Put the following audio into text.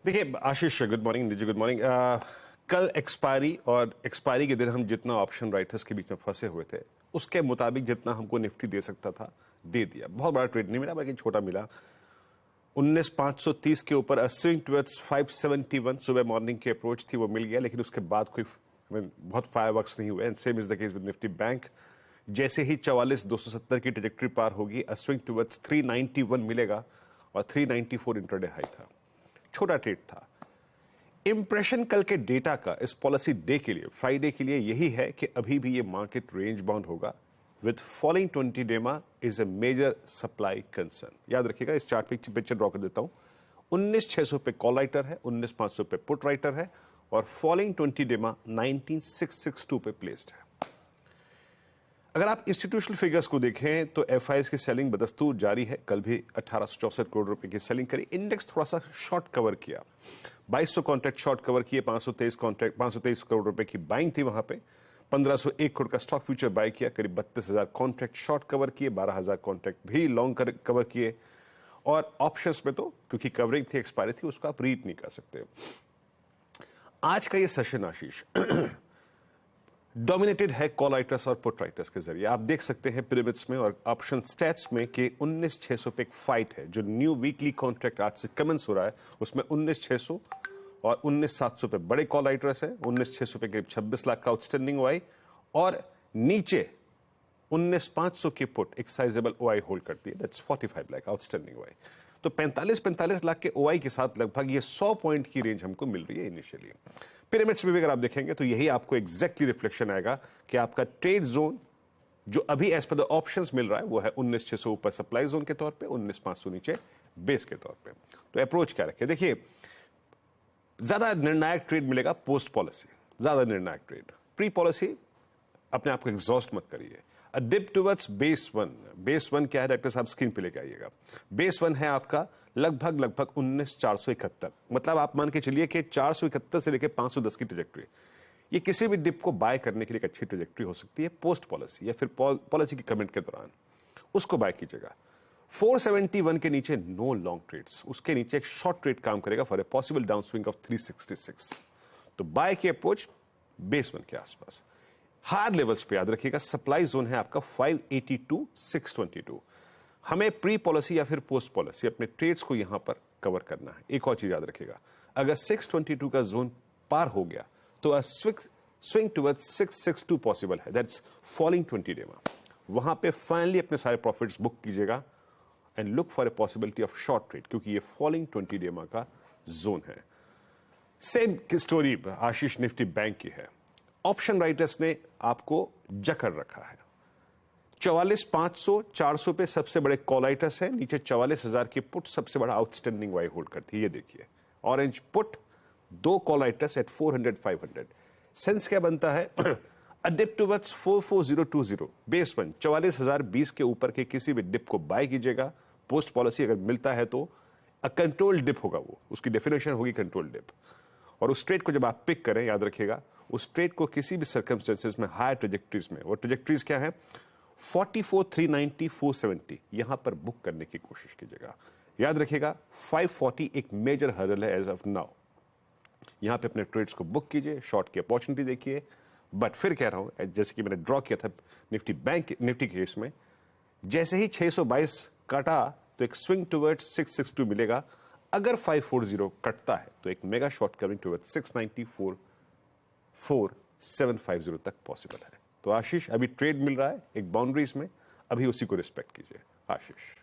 देखिए आशीष, good morning. निजी good morning. कल एक्सपायरी और एक्सपायरी के दिन हम जितना ऑप्शन राइटर्स के बीच में फंसे हुए थे उसके मुताबिक जितना हमको निफ्टी दे सकता था दे दिया। बहुत बड़ा ट्रेड नहीं मिला बल्कि छोटा मिला। 19,530 के ऊपर स्विंग टुवर्ड्स 571 सुबह मॉर्निंग की अप्रोच थी, वो मिल गया, लेकिन उसके बाद कोई बहुत फायरवर्क्स नहीं हुए। And same is the case with Nifty bank. जैसे ही 44,270 की ट्रैजेक्टरी पार होगी, स्विंग टुवर्ड्स 391 मिलेगा और 394 इंट्राडे हाई था। छोटा ट्रेड था। इंप्रेशन कल के डेटा का इस पॉलिसी डे के लिए, फ्राइडे के लिए, यही है कि अभी भी ये मार्केट रेंज बाउंड होगा with following 20 DEMA is a major supply concern. याद रखिएगा, इस चार्ट पे पिक्चर ड्रॉ कर देता हूं। 19,600 पे कॉल राइटर है, 19,500 पे पुट राइटर है और फॉलोइंग 20 डेमा 19,662 पे प्लेस्ड है। अगर आप इंस्टीट्यूशनल फिगर्स को देखें तो एफआईएस की सेलिंग बदस्तूर जारी है। कल भी 1864 करोड़ रुपए की सेलिंग करी। इंडेक्स थोड़ा सा शॉर्ट कवर किया, 2200 कॉन्ट्रैक्ट शॉर्ट कवर किए, 523 करोड़ रुपए की बाइंग थी वहां पे। 1501 करोड़ का स्टॉक फ्यूचर बाय किया, करीब 32,000 कॉन्ट्रैक्ट शॉर्ट कवर किए, 12,000 कॉन्ट्रैक्ट भी लॉन्ग कवर किए। और ऑप्शंस में तो क्योंकि कवरिंग थी, एक्सपायरी थी, उसको आप रीड नहीं कर सकते। आज का ये सेशन आशीष डोमिनेटेड है कॉल राइटर्स और पुट राइटर्स के जरिए। आप देख सकते हैं पिरामिड्स में और ऑप्शन स्टैट्स में कि 19,600 पे एक फाइट है। जो न्यू वीकली कॉन्ट्रैक्ट आज से कमेंस हो रहा है उसमें 19,600 और 19,700 पे बड़े कॉल राइटर्स हैं। 19,600 पे करीब 26 लाख का आउटस्टैंडिंग ओआई और नीचे 19,500 की पुट एक साइजेबल ओआई होल्ड करती है, दैट्स 45 लाख आउटस्टैंडिंग ओआई। तो 45 लाख के ओआई के साथ लगभग ये 100 पॉइंट की रेंज हमको मिल रही है इनिशियली। पिरामिड्स में भी अगर आप देखेंगे तो यही आपको एग्जैक्टली रिफ्लेक्शन आएगा कि आपका ट्रेड जोन जो अभी एज पर द ऑप्शंस मिल रहा है वो है 19,600 ऊपर सप्लाई जोन के तौर पे, 19,500 नीचे बेस के तौर पे। तो अप्रोच क्या रखे? देखिए, ज्यादा निर्णायक ट्रेड मिलेगा पोस्ट पॉलिसी, ज्यादा निर्णायक ट्रेड। प्री पॉलिसी अपने आप को एग्जॉस्ट मत करिए। A dip towards base one. Base one क्या है डॉक्टर साहब? स्क्रीन पे लेके आइएगा। बेस वन है आपका लगभग 19,471। मतलब आप मान के चलिए कि 471 से लेकर 510 की ट्रैजेक्टरी। ये किसी भी डिप को बाय करने के लिए एक अच्छी ट्रैजेक्टरी हो सकती है पोस्ट पॉलिसी या फिर पॉलिसी की कमेंट के दौरान। उसको बाय कीजिएगा। 471 के नीचे नो लॉन्ग ट्रेड्स, उसके नीचे एक शॉर्ट ट्रेड काम करेगा for a possible down swing of 366। तो बाय की अप्रोच बेस वन के आसपास। हायर लेवल्स पे याद रखिएगा सप्लाई जोन है आपका 582 622। हमें प्री पॉलिसी या फिर पोस्ट पॉलिसी अपने ट्रेड्स को यहां पर कवर करना है। एक और चीज याद रखिएगा, अगर 622 का जोन पार हो गया तो स्विंग टुवर्ड्स 662 पॉसिबल है, दैट्स फॉलिंग 20 डेमा। वहां पे फाइनली अपने सारे प्रॉफिट्स बुक कीजिएगा and look for a possibility of short trade, क्योंकि ये फॉलिंग 20 डेमा का जोन है। सेम स्टोरी आशीष निफ्टी बैंक की है। ऑप्शन राइटर्स ने आपको जकड़ रखा है। 44,500 400 पे सबसे बड़े कॉल राइटर्स हैं, नीचे 44,000 की पुट सबसे बड़ा आउटस्टैंडिंग वाई होल्ड करती है। ये देखिए, ऑरेंज पुट, दो कॉल राइटर्स एट 400 500। सेंस क्या बनता है? अ डिप टुवर्ड्स 44020 बेस वन 44,020 के ऊपर के किसी भी डिप को बाय कीजिएगा। पोस्ट पॉलिसी अगर मिलता है तो अ कंट्रोल डिप होगा, वो उसकी डेफिनेशन होगी कंट्रोल डिप। और उस ट्रेड को जब आप पिक करें, याद रखिएगा उस ट्रेड को किसी भी सर्कमस्टेंसेस में हायर ट्रेजेक्टरीज में, वो ट्रेजेक्टरीज क्या है? 44 390 470 यहां पर बुक करने की कोशिश कीजिएगा। याद रखिएगा 540 एक मेजर हर्डल है एज ऑफ नाउ। यहां पे अपने ट्रेड्स को बुक कीजिए, शॉर्ट की अपॉर्चुनिटी देखिए। बट फिर कह रहा हूं, जैसे कि मैंने ड्रॉ किया था निफ्टी बैंक निफ्टी केस में, जैसे ही 622 काटा तो एक स्विंग टुवर्ड्स 662 मिलेगा। अगर 540 कटता है तो एक मेगा शॉर्ट कवरिंग टुवर्ड्स 694 4750 तक पॉसिबल है। तो आशीष, अभी ट्रेड मिल रहा है एक बाउंड्रीज में, अभी उसी को रिस्पेक्ट कीजिए आशीष।